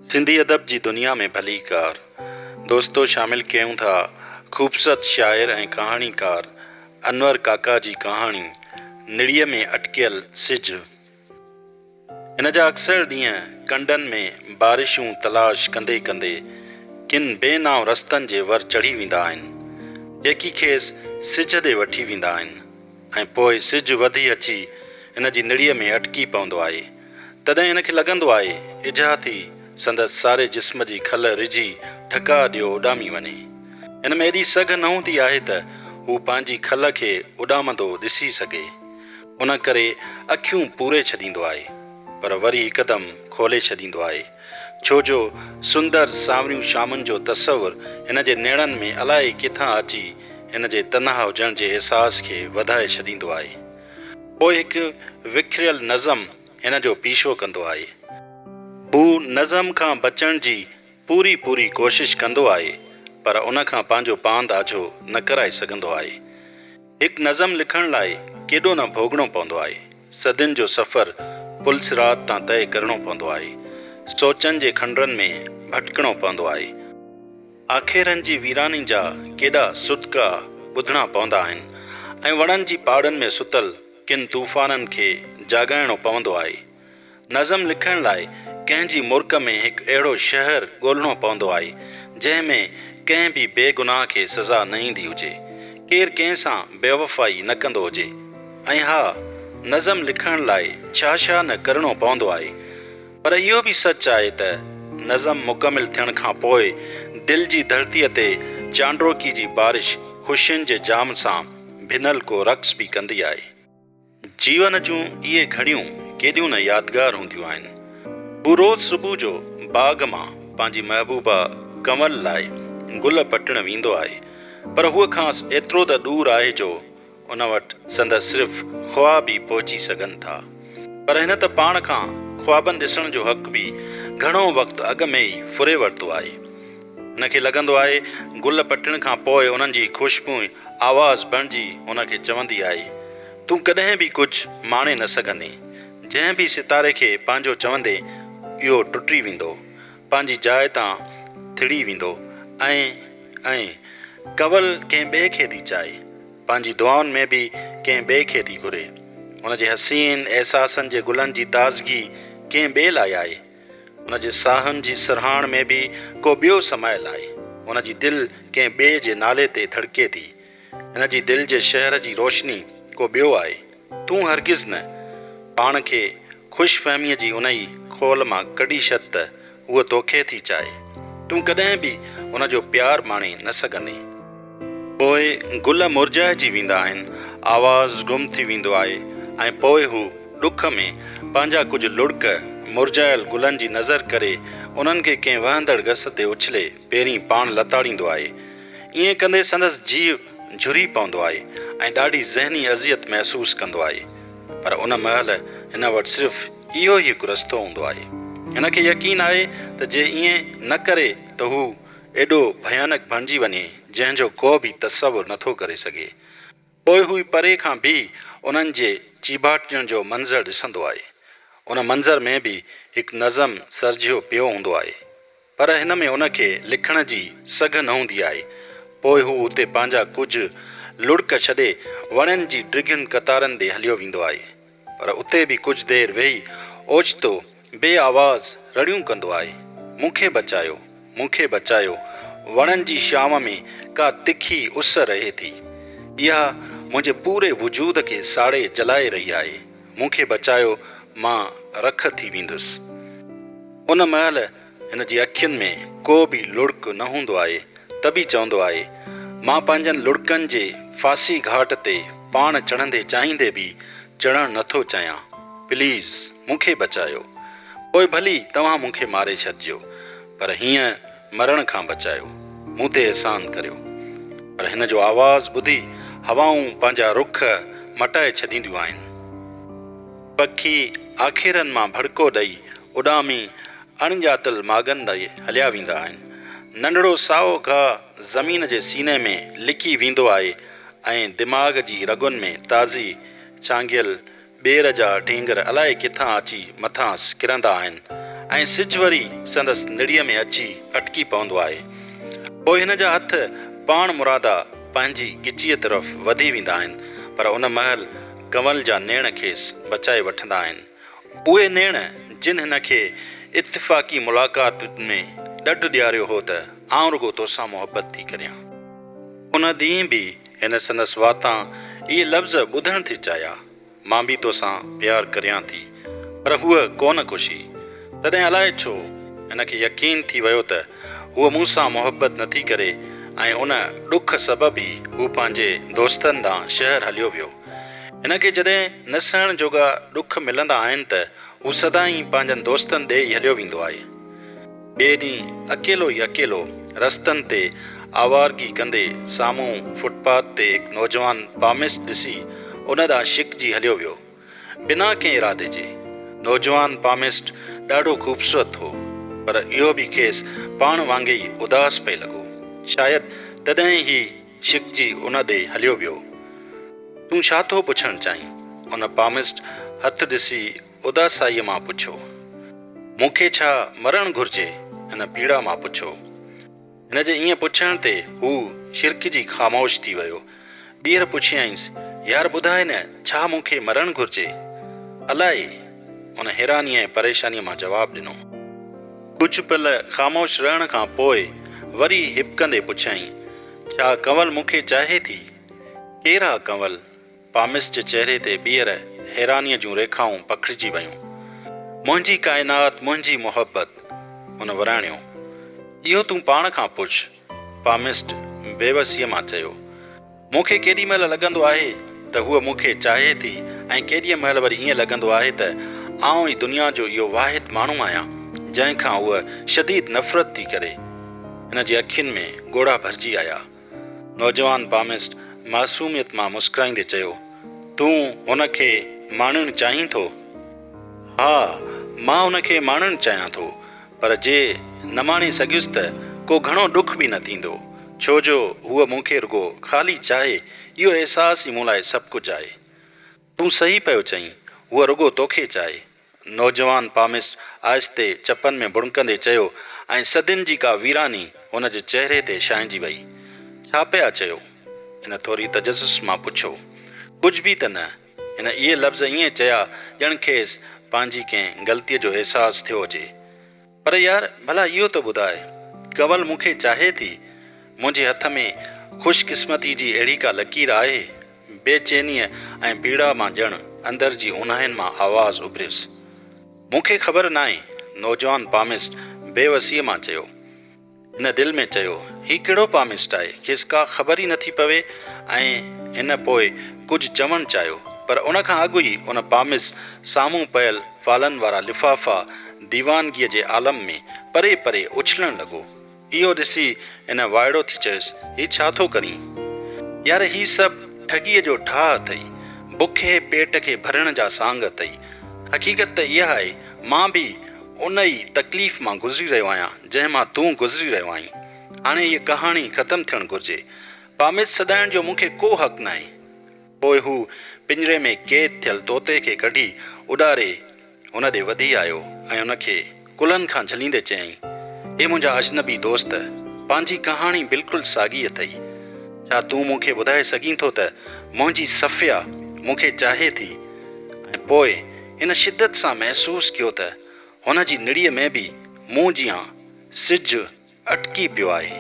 सिंधी अदब जी दुनिया में भली कार दोस्तों शामिल कयूं था ख़ूबसूरत शाइर ऐं कहाणीकार अनवर काका जी कहाणी निड़ीअ में अटकियल सिज। इन जा अक्सर ॾींहं कंडनि में बारिशूं तलाश कंदे कंदे किन बेनाव रस्तनि जे वर चढ़ी वेंदा आहिनि जेकी खेसि सिज ॾे वठी वेंदा आहिनि ऐं पोइ सिज वधी अची इन जी निड़ीअ में अटकी पवंदो आहे। तॾहिं इनखे लॻंदो आहे इजा थी संदसि सारे जिस्म जी खल रिझी ठका ॾियो उॾामी वञे। इन में एॾी सघ न हूंदी आहे त हू पंहिंजी खल खे उॾामंदो ॾिसी सघे। उन करे अखियूं पूरे छॾींदो आहे पर वरी हिकदमि खोले छॾींदो आहे छो जो सुंदर सावरियूं शामुनि जो तसवुर हिन जे नेड़नि में अलाए किथां अची हिन जे तनहा हुजण जे अहसास खे वधाए छॾींदो आहे। पोइ हिकु विखरियल नज़म हिन जो पीछो कंदो आहे। हू नज़म खां बचण जी पूरी कोशिश कंदो आहे पर उन खां पंहिंजो पांध आझो न कराए सघंदो आहे। हिकु नज़म लिखण लाइ केॾो न भोगणो पवंदो आहे। सदियुनि जो सफ़र पुलिस रात तां तय करणो पवंदो आहे। सोचनि जे खंडरनि में भटकणो पवंदो आहे। आखेरनि जी वीरानी जा केॾा सुदका ॿुधणा पवंदा आहिनि ऐं वणनि जी पाड़नि में सुतल किन तूफ़ाननि खे जाॻाइणो पवंदो आहे। नज़म लिखण लाइ कंहिंजी मुल्क में हिकु अहिड़ो शहर ॻोल्हणो पवंदो आहे जंहिं में कंहिं बि बेगुनाह खे सज़ा न ईंदी हुजे, केरु कंहिं सां बेवफ़ाई न कंदो हुजे। ऐं हा, नज़म लिखण लाइ छा न करणो पवंदो आहे पर इहो बि सच आहे त नज़म मुकमिल थियण खां पोइ दिलि जी धरतीअ ते चांड्रोकी जी बारिश ख़ुशियुनि जे जाम सां भिनल को रक़्स बि कंदी आहे। जीवन जूं इहे घड़ियूं केॾियूं न यादगार हूंदियूं आहिनि। हू रोज़ सुबुह जो बाग़ मां पंहिंजी महबूबा कंवल लाइ गुल पटण वेंदो आहे पर हूअ खां एतिरो त दूर आहे जो उन वटि संदसि सिर्फ़ु ख़्वाब ई पहुची सघनि था। पर हिन त पाण खां ख़्वाबनि ॾिसण जो हक़ बि घणो वक़्तु अॻु में ई फुरे वरितो आहे। हुनखे लॻंदो आहे गुल पटण खां पोइ उन्हनि जी ख़ुशबू आवाज़ बणिजी हुनखे चवंदी आहे, तूं कॾहिं बि कुझु माणे न सघंदे। जंहिं बि सितारे खे पंहिंजो चवंदे इहो टुटी वेंदो, पंहिंजी जाइ तां थिड़ी वेंदो ऐं कंवल कंहिं ॿिए खे थी चाहे, पंहिंजी दुआउनि में बि कंहिं ॿिए खे थी घुरे। हुन जे हसीन अहसासनि जे गुलनि जी ताज़गी कंहिं ॿिए लाइ आहे। हुन जे साहनि जी सरहाण में बि को ॿियो समायल आहे। हुन जी दिलि कंहिं ॿिए जे नाले ते धड़के थी। हिन जी दिलि जे शहर जी रोशनी को ॿियो आहे। तूं हरगिज़ न पाण खे ख़ुशि फ़हमीअ जी उन ई खोल मां कढी छॾ त उहो तोखे थी चाहे। तूं कॾहिं बि उन जो प्यार माणे न सघंदे। पोइ गुल मुरझाइजी वेंदा आहिनि, आवाज़ गुम थी वेंदो आहे ऐं पोइ हू ॾुख में पंहिंजा कुझु लुड़क मुरझायल गुलनि जी नज़र करे उन्हनि खे कंहिं वहंदड़ गस ते उछले पहिरीं पाण लताड़ींदो आहे। ईअं कंदे संदसि जीव झुरी पवंदो आहे ऐं ॾाढी ज़हनी अज़ियत महसूसु कंदो आहे। पर उन महिल हिन वटि सिर्फ़ु इहो ई हिकु रस्तो हूंदो आहे। हिनखे यकीन आहे त जे ईअं न करे त हू एॾो भयानक बणिजी वञे जंहिंजो को बि तसवुरु नथो करे सघे। पोइ हू परे खां बि उन्हनि जे चीबाटण जो मंज़र ॾिसंदो आहे। उन मंज़र में बि हिकु नज़म सरजियो पियो हूंदो आहे पर हिन में उनखे लिखण जी सघ न हूंदी आहे। पोइ हू उते पंहिंजा कुझु लुड़क छॾे वणनि जी डिघियुनि कतारनि ॾे हलियो वेंदो आहे पर उते बि कुझु देरि वेही ओचितो बे आवाज़ रड़ियूं कंदो आहे, मूंखे बचायो, मूंखे बचायो। वणनि जी शाम में का तिखी उस रहे थी, इहा मुंहिंजे पूरे वजूद खे साड़े जलाए रही आहे। मूंखे बचायो, मां रख थी वेंदुसि। उन महिल हिन जी अखियुनि में को बि लुड़क न हूंदो आहे त बि चवंदो आहे, मां पंहिंजनि लुड़कनि जे फांसी घाट ते पाण चढ़ंदे चाहींदे बि चढ़णु नथो चाहियां। प्लीज़ मूंखे बचायो। पोइ भली तव्हां मूंखे मारे छॾिजो पर हीअं मरण खां बचायो, मूं ते एहसान करियो। पर हिन जो आवाज़ ॿुधी हवाऊं पंहिंजा रुख मटाए छॾींदियूं आहिनि। पखी आखेरनि मां भड़को ॾेई उॾामी अणॼातल मागनि ॾे हलिया वेंदा आहिनि। नंढड़ो साओ गाहु ज़मीन जे सीने में लिकी वेंदो आहे ऐं दिमाग़ जी रगुनि में ताज़ी छांगियल ॿेर जा ढेंगर अलाए किथां अची मथां किरंदा आहिनि ऐं सिज वरी संदसि निड़ीअ में अची अटकी पवंदो आहे। पोइ हिन जा हथ पाण मुरादा पंहिंजी गिचीअ तरफ़ वधी वेंदा आहिनि, पर उन महिल कंवल जा नेण खेसि बचाए वठंदा आहिनि। उहे नेण जिन हिन खे इत्तिफ़ाक़ी मुलाक़ात में ॾढु ॾियारियो हो त आउं रुॻो तोसां मुहबत थी करियां। उन ॾींहुं बि हिन संदसि वातां इहे लफ़्ज़ ॿुधण थी चाहिया, मां बि तोसां प्यारु करियां थी, पर हूअ कोन खुशी। तॾहिं अलाए छो हिन खे यकीन थी वियो त हूअ मूंसां मुहबत नथी करे ऐं उन ॾुख सबबु ई हू पंहिंजे दोस्तनि ॾांहुं शहर हलियो वियो। हिन खे जॾहिं न सहण जोगा ॾुख मिलंदा आहिनि त हू सदाईं पंहिंजनि दोस्तनि ॾे ई हलियो वेंदो आहे। ॿिए ॾींहुं अकेलो ई अकेलो रस्तनि ते आवारगी कंदे साम्हूं फुटपाथ ते हिकु नौजवान पामिस्ट ॾिसी उन ॾांहुं शिकजी हलियो वियो। बिना कंहिं इरादे जे नौजवान पामिस्ट ॾाढो ख़ूबसूरत हो, पर इहो बि खेसि पाण वांगुरु ई उदास पिए लॻो। शायदि तॾहिं ई शिकजी उन ॾे हलियो वियो। तूं छा थो पुछणु चाहीं? उन पामिस्ट हथु ॾिसी उदासाईअ मां पुछो। मूंखे छा मरणु घुरिजे? हिन पीड़ा मां पुछो। हिन जे ईअं पुछण ते हू शिरकिजी ख़ामोश थी वियो। ॿीहर पुछियईंसि, यार ॿुधाए न, छा मूंखे मरणु घुरिजे? अलाए, उन हैरानीअ ऐं परेशानीअ मां जवाबु ॾिनो। कुझु पल ख़ामोश रहण खां पोइ वरी हिपकंदे पुछियईं, छा कंवल मूंखे चाहे थी? केरु आहे कंवल? पामिस्ट जे चहिरे ते ॿीहर हैरानीअ जूं रेखाऊं पखिड़िजी वयूं। मुंहिंजी काइनात, मुंहिंजी मुहबत, हुन वराणियो। इहो तूं पाण खां पुछ, पामिस्ट बेवसीअ मां चयो। मूंखे केॾी महिल लॻंदो आहे त हूअ मूंखे चाहे थी ऐं केॾीअ महिल वरी ईअं लॻंदो आहे त आउं ई दुनिया जो इहो वाहिद माण्हू आहियां जंहिंखां हूअ शदीद नफ़रत थी करे। हिन जी अखियुनि में ॻोढ़ा भरिजी आया। नौजवान पामिस्ट मासूमियत मां मुस्कुराईंदे चयो, तूं हुनखे माणणु चाहीं थो? हा, मां हुनखे माणणु चाहियां थो, पर जे न माणे सघियुसि त को घणो ॾुख बि न थींदो, छो जो हूअ मूंखे रुॻो ख़ाली चाहे। इहो अहसासु ई मूं लाइ सभु कुझु आहे। तूं सही पियो चईं, हूअ रुॻो तोखे चाहे, नौजवान पामिस्ट आहिस्ते चपनि में बुणकंदे चयो ऐं सदियुनि जी का वीरानी हुन जे चहिरे ते छांइजी वई। छा पिया चयो? हिन थोरी तजस्सुस मां पुछो। कुझु बि त न, हिन इहे लफ़्ज़ ईअं चया ॼण खेसि पंहिंजी कंहिं ग़लतीअ जो अहसासु थियो हुजे। पर यार, भला इहो त ॿुधाए, कंवल मूंखे चाहे थी? मुंहिंजे हथ में ख़ुशकिस्मती जी अहिड़ी का लकीर आहे? बेचैनीअ ऐं पीड़ा मां ॼण अंदर जी उन्हाइनि मां आवाज़ उभरियुसि। मूंखे ख़बर नाहे, नौजवान पामिस्ट बेवसीअ मां चयो। हिन दिलि में चयो, हीउ कहिड़ो पामिस्ट आहे, खेसि का ख़बर ई नथी पवे। ऐं हिन पोइ कुझु चवणु चाहियो, पर उन खां अॻु ई उन पामिस्ट साम्हूं पयल फालनि वारा लिफ़ाफ़ा दीवानगीअ जे आलम में परे परे उछलणु लॻो। इहो ॾिसी हिन वाइड़ो थी चयुसि, हीउ छा थो करीं? यार, हीउ सभु ठगीअ जो ठाह अथई, बुखे पेट खे भरण जा सांग अथई। हक़ीक़त त इहा आहे, मां बि उन ई तकलीफ़ मां गुज़री रहियो आहियां जंहिं मां तूं गुज़री रहियो आहीं। हाणे हीअ कहाणी ख़तमु थियणु घुरिजे। पामिस्ट सॾाइण जो मूंखे को हक़ नाहे। पोइ हू पिंजरे में क़ैद थियल तोते खे कढी उॾारे हुन ॾे वधी आयो ऐं हुनखे कुलनि खां झलींदे चयईं, हे मुंहिंजा अजनबी दोस्त, पंहिंजी कहाणी बिल्कुलु साॻी अथई। छा तूं मूंखे ॿुधाए सघीं थो त मुंहिंजी सफ़िया मूंखे चाहे थी? ऐं पोइ हिन शिदत सां महसूसु कयो त हुन जी निड़ीअ में बि मूं जियां सिज अटकी पियो आहे।